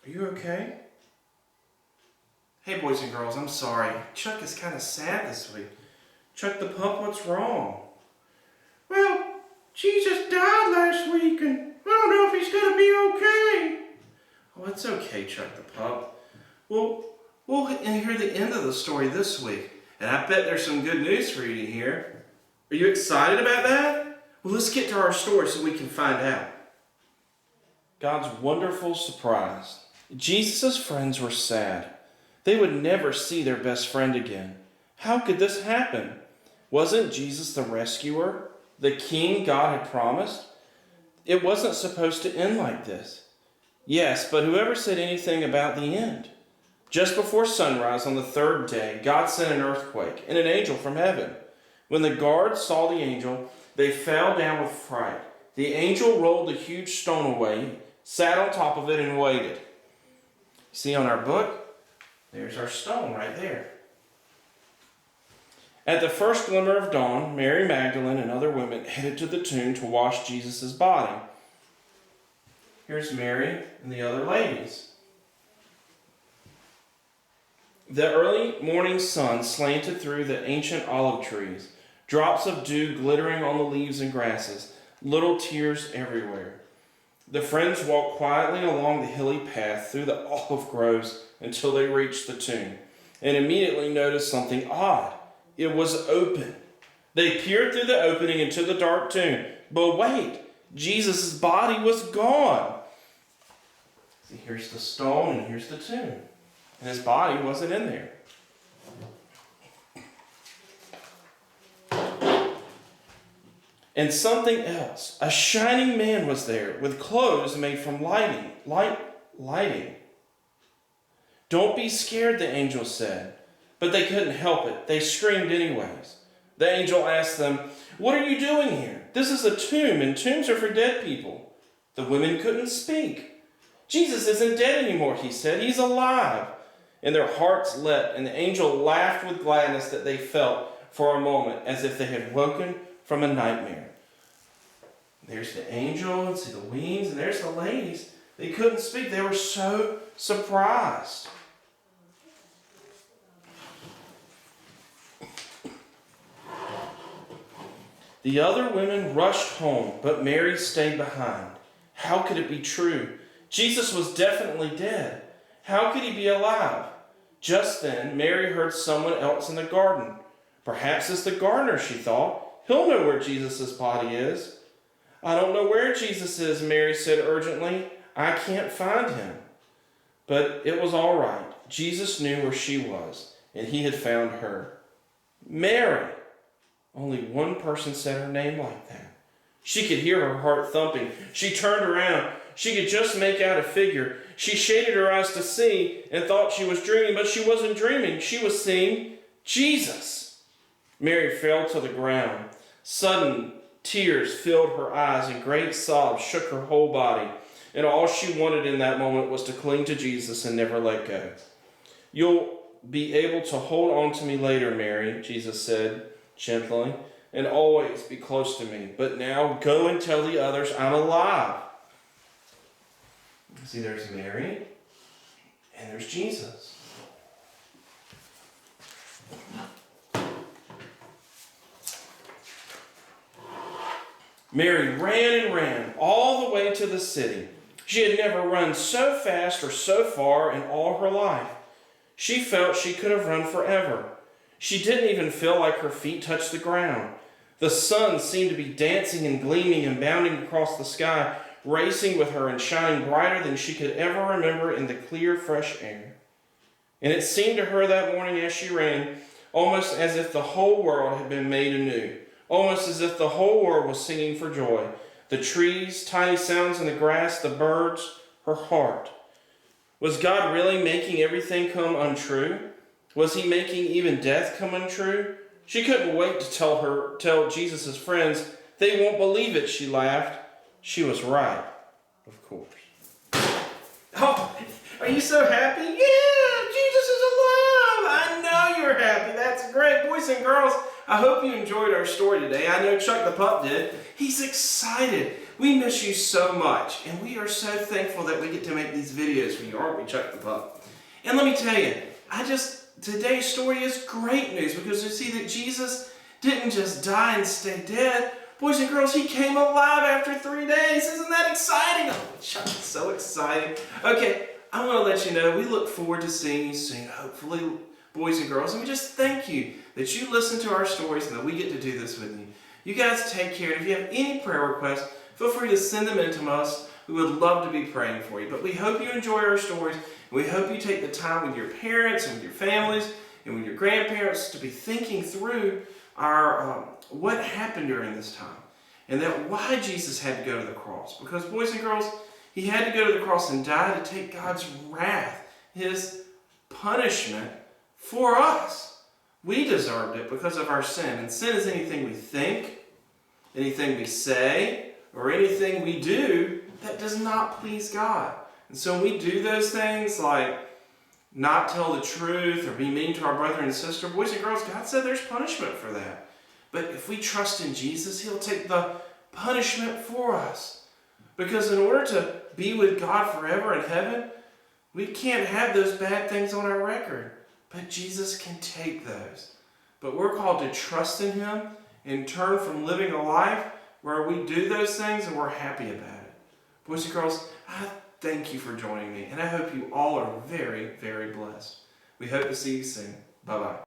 Are you okay? Hey, boys and girls, I'm sorry. Chuck is kind of sad this week. Chuck the pup, what's wrong? Well, Jesus died last week, and I don't know if he's going to be okay. Oh, it's okay, Chuck the pup. We'll hear the end of the story this week, and I bet there's some good news for you to hear. Are you excited about that? Well, let's get to our story so we can find out. God's wonderful surprise. Jesus' friends were sad. They would never see their best friend again. How could this happen? Wasn't Jesus the rescuer, the king God had promised? It wasn't supposed to end like this. Yes, but whoever said anything about the end? Just before sunrise on the third day, God sent an earthquake and an angel from heaven. When the guards saw the angel, they fell down with fright. The angel rolled a huge stone away, sat on top of it, and waited. See on our book? There's our stone right there. At the first glimmer of dawn, Mary Magdalene and other women headed to the tomb to wash Jesus' body. Here's Mary and the other ladies. The early morning sun slanted through the ancient olive trees, drops of dew glittering on the leaves and grasses, little tears everywhere. The friends walked quietly along the hilly path through the olive groves until they reached the tomb, and immediately noticed something odd. It was open. They peered through the opening into the dark tomb. But wait, Jesus' body was gone. See, here's the stone and here's the tomb. And his body wasn't in there. And something else. A shining man was there with clothes made from lighting. Don't be scared, the angel said. But they couldn't help it. They screamed anyways. The angel asked them, "What are you doing here? This is a tomb, and tombs are for dead people." The women couldn't speak. "Jesus isn't dead anymore," he said. "He's alive." And their hearts leapt, and the angel laughed with gladness that they felt for a moment, as if they had woken from a nightmare. There's the angel, and see the wings, and there's the ladies. They couldn't speak. They were so surprised. The other women rushed home, but Mary stayed behind. How could it be true? Jesus was definitely dead. How could he be alive? Just then, Mary heard someone else in the garden. Perhaps it's the gardener, she thought. He'll know where Jesus' body is. "I don't know where Jesus is," Mary said urgently. "I can't find him." But it was all right. Jesus knew where she was, and he had found her. Mary! Only one person said her name like that. She could hear her heart thumping. She turned around. She could just make out a figure. She shaded her eyes to see and thought she was dreaming, but she wasn't dreaming. She was seeing Jesus. Mary fell to the ground. Sudden tears filled her eyes and great sobs shook her whole body. And all she wanted in that moment was to cling to Jesus and never let go. "You'll be able to hold on to me later, Mary," Jesus said gently, "and always be close to me. But now go and tell the others I'm alive." See, there's Mary, and there's Jesus. Mary ran and ran all the way to the city. She had never run so fast or so far in all her life. She felt she could have run forever. She didn't even feel like her feet touched the ground. The sun seemed to be dancing and gleaming and bounding across the sky, racing with her and shining brighter than she could ever remember in the clear, fresh air. And it seemed to her that morning as she ran, almost as if the whole world had been made anew, almost as if the whole world was singing for joy. The trees, tiny sounds in the grass, the birds, her heart. Was God really making everything come untrue? Was he making even death come untrue? She couldn't wait to tell Jesus' friends. They won't believe it, she laughed. She was right, of course. Oh, are you so happy? Yeah, Jesus is alive. I know you're happy. That's great. Boys and girls, I hope you enjoyed our story today. I know Chuck the Pup did. He's excited. We miss you so much, and we are so thankful that we get to make these videos for you, aren't we, Chuck the Pup? And let me tell you, today's story is great news because you see that Jesus didn't just die and stay dead. Boys and girls, he came alive after 3 days. Isn't that exciting? Oh, Chuck is so excited. Okay, I want to let you know we look forward to seeing you soon, hopefully, boys and girls. And we just thank you that you listen to our stories and that we get to do this with you. You guys take care. And if you have any prayer requests, feel free to send them in to us. We would love to be praying for you. But we hope you enjoy our stories. And we hope you take the time with your parents and with your families and with your grandparents to be thinking through what happened during this time. And that why Jesus had to go to the cross. Because, boys and girls, he had to go to the cross and die to take God's wrath, his punishment for us. We deserved it because of our sin. And sin is anything we think, anything we say, or anything we do that does not please God. And so when we do those things like not tell the truth or be mean to our brother and sister, boys and girls, God said there's punishment for that. But if we trust in Jesus, he'll take the punishment for us. Because in order to be with God forever in heaven, we can't have those bad things on our record. But Jesus can take those. But we're called to trust in him and turn from living a life where we do those things and we're happy about it. Boys and girls, I thank you for joining me. And I hope you all are very, very blessed. We hope to see you soon. Bye-bye.